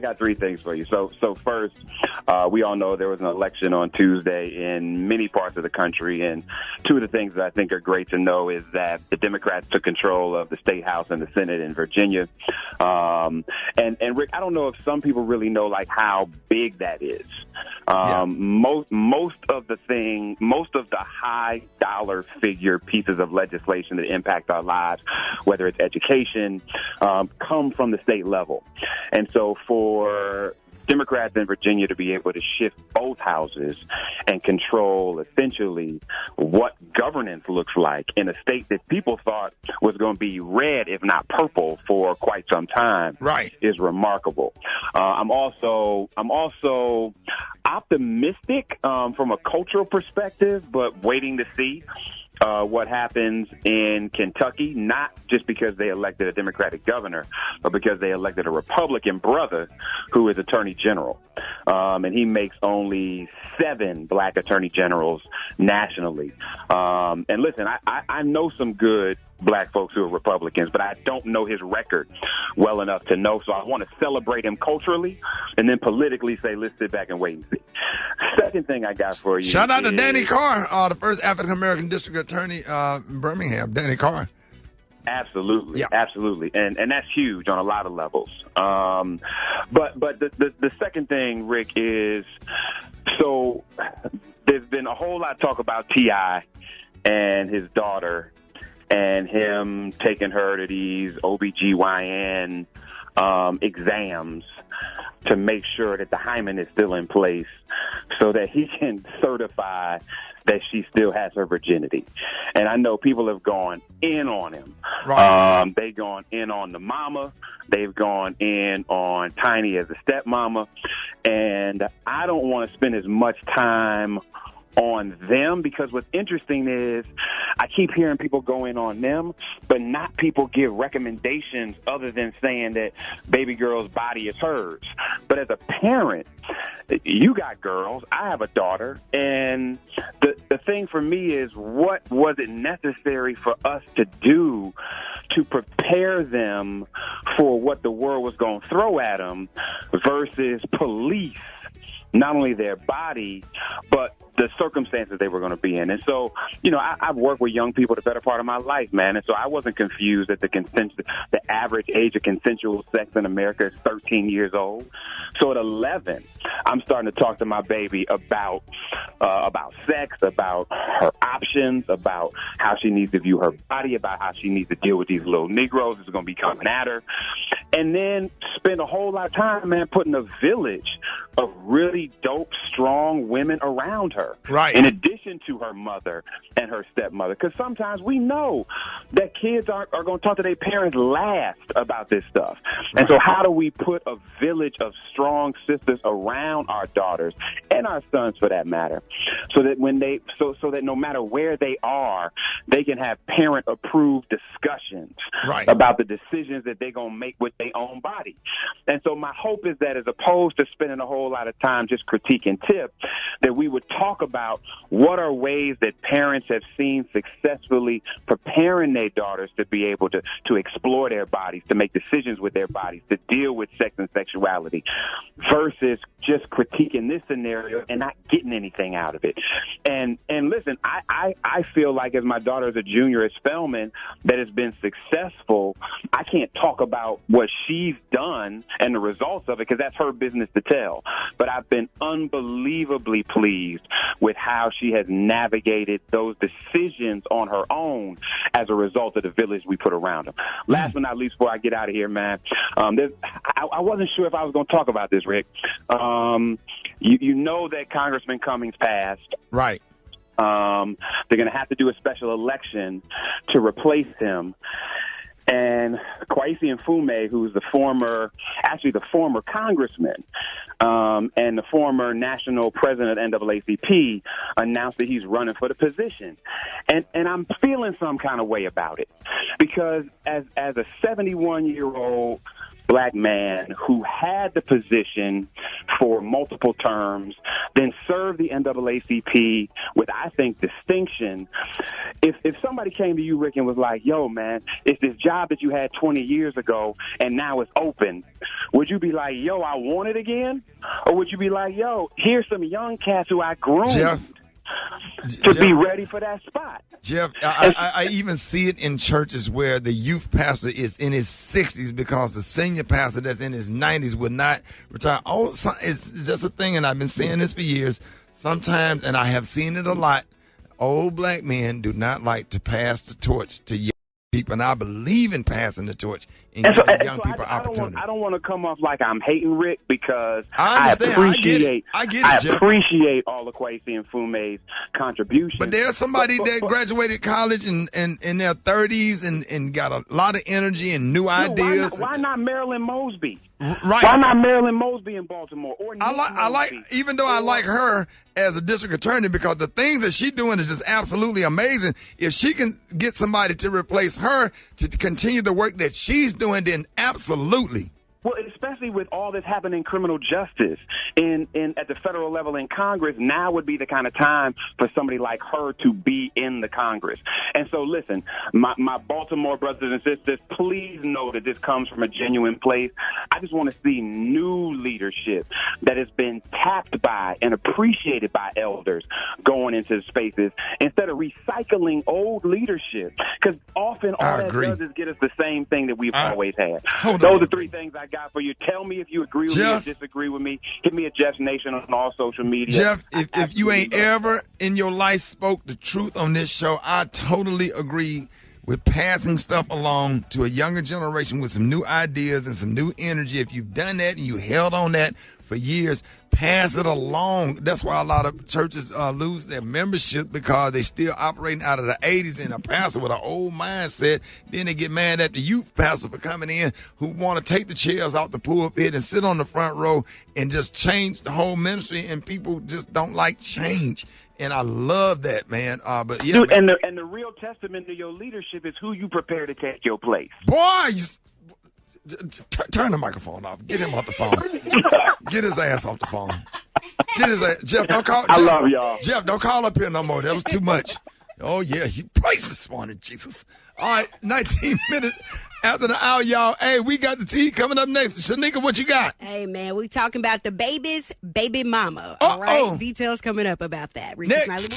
got three things for you. So first, we all know there was an election on Tuesday in many parts of the country, and two of the things that I think are great to know is that the Democrats took control of the State House and the Senate in Virginia. And Rick, I don't know if some people really know like how big that is. Most of the high dollar figure pieces of legislation that impact our lives, whether it's education, come from the state level. And so for Democrats in Virginia to be able to shift both houses and control essentially what governance looks like in a state that people thought was going to be red, if not purple, for quite some time, is remarkable. I'm also optimistic from a cultural perspective, but waiting to see what happens in Kentucky, not just because they elected a Democratic governor, but because they elected a Republican brother who is attorney general. And he makes only 7 black attorney generals nationally. And listen, I know some good black folks who are Republicans, but I don't know his record well enough to know. So I want to celebrate him culturally and then politically say, let's sit back and wait and see. Second thing I got for you. Shout out to Danny Carr, the first African-American district attorney in Birmingham, Danny Carr. Absolutely. Yeah. Absolutely. And that's huge on a lot of levels. But the second thing, Rick, is so there's been a whole lot of talk about T.I. and his daughter and him taking her to these OBGYN exams to make sure that the hymen is still in place so that he can certify that she still has her virginity. And I know people have gone in on him. Right. They've gone in on the mama. They've gone in on Tiny as a stepmama. And I don't want to spend as much time on them because what's interesting is I keep hearing people go in on them, but not people give recommendations other than saying that baby girl's body is hers. But as a parent, you got girls, I have a daughter, and the thing for me is what was it necessary for us to do to prepare them for what the world was going to throw at them versus police not only their body, but the circumstances they were going to be in. And so, you know, I've worked with young people the better part of my life, man. And so I wasn't confused that the average age of consensual sex in America is 13 years old. So at 11, I'm starting to talk to my baby about sex, about her options, about how she needs to view her body, about how she needs to deal with these little Negroes that's going to be coming at her. And then spend a whole lot of time, man, putting a village of really dope, strong women around her. Right. In addition to her mother and her stepmother. Because sometimes we know that kids are going to talk to their parents last about this stuff. Right. And so how do we put a village of strong sisters around our daughters and our sons, for that matter, so that when they so that no matter where they are, they can have parent-approved discussions about the decisions that they're going to make with their own body. And so my hope is that as opposed to spending a whole lot of time just critiquing Tip, that we would talk about what are ways that parents have seen successfully preparing their daughters to be able to explore their bodies, to make decisions with their bodies, to deal with sex and sexuality, versus just critiquing this scenario and not getting anything out of it. And listen, I feel like as my daughter is a junior at Spelman that has been successful, I can't talk about what she's done and the results of it because that's her business to tell. But I've been unbelievably pleased with how she has navigated those decisions on her own as a result of the village we put around her. Last but not least, before I get out of here, man, I wasn't sure if I was going to talk about this, Rick. You know that Congressman Cummings passed. Right. They're going to have to do a special election to replace him. And Kwesi Mfume, who's the former congressman and the former national president of NAACP, announced that he's running for the position. And I'm feeling some kind of way about it because as a 71-year-old black man who had the position for multiple terms, then served the NAACP with, I think, distinction. If somebody came to you, Rick, and was like, yo, man, it's this job that you had 20 years ago and now it's open, would you be like, yo, I want it again? Or would you be like, yo, here's some young cats who I groomed to be ready for that spot? Jeff, I even see it in churches where the youth pastor is in his 60s because the senior pastor that's in his 90s would not retire. Oh, it's just a thing, and I've been saying this for years. Sometimes, and I have seen it a lot, old black men do not like to pass the torch to young people, and I believe in passing the torch and giving young people opportunity. I don't want to come off like I'm hating Rick, because I understand. I get it, Jeff. Appreciate all of Kwesi and Fume's contributions. But there's somebody that graduated college in their 30s and got a lot of energy and new ideas. Why not Marilyn Mosby? Right. Why not Marilyn Mosby in Baltimore? Or I like, even though I like her as a district attorney, because the things that she's doing is just absolutely amazing. If she can get somebody to replace her to continue the work that she's doing, then absolutely. Well, especially with all that's happening in criminal justice at the federal level in Congress, now would be the kind of time for somebody like her to be in the Congress. And so, listen, my Baltimore brothers and sisters, please know that this comes from a genuine place. I just want to see new leadership that has been tapped by and appreciated by elders going into spaces instead of recycling old leadership. Because often all that does is get us the same thing that we've always had. Those are three things I got for you. Tell me if you agree with me or disagree with me. Hit me at Jeff's Nation on all social media. Jeff, if you ain't ever in your life spoke the truth on this show, I totally agree with passing stuff along to a younger generation with some new ideas and some new energy. If you've done that and you held on that for years, pass it along. That's why a lot of churches lose their membership, because they still operating out of the 80s and a pastor with an old mindset. Then they get mad at the youth pastor for coming in who want to take the chairs off the pulpit and sit on the front row and just change the whole ministry, and people just don't like change. And I love that, man. But yeah, dude, man. And the real testament to your leadership is who you prepare to take your place. Boy, turn the microphone off. Get him off the phone. Get his ass off the phone. Get his ass. Jeff, don't call. I love y'all. Jeff, don't call up here no more. That was too much. Oh, yeah. He praised this morning, Jesus. All right, 19 minutes after the hour, y'all. Hey, we got the tea coming up next. Shanika, what you got? Hey, man, we talking about the baby's baby mama. All right, details coming up about that. Rickey, Smiley.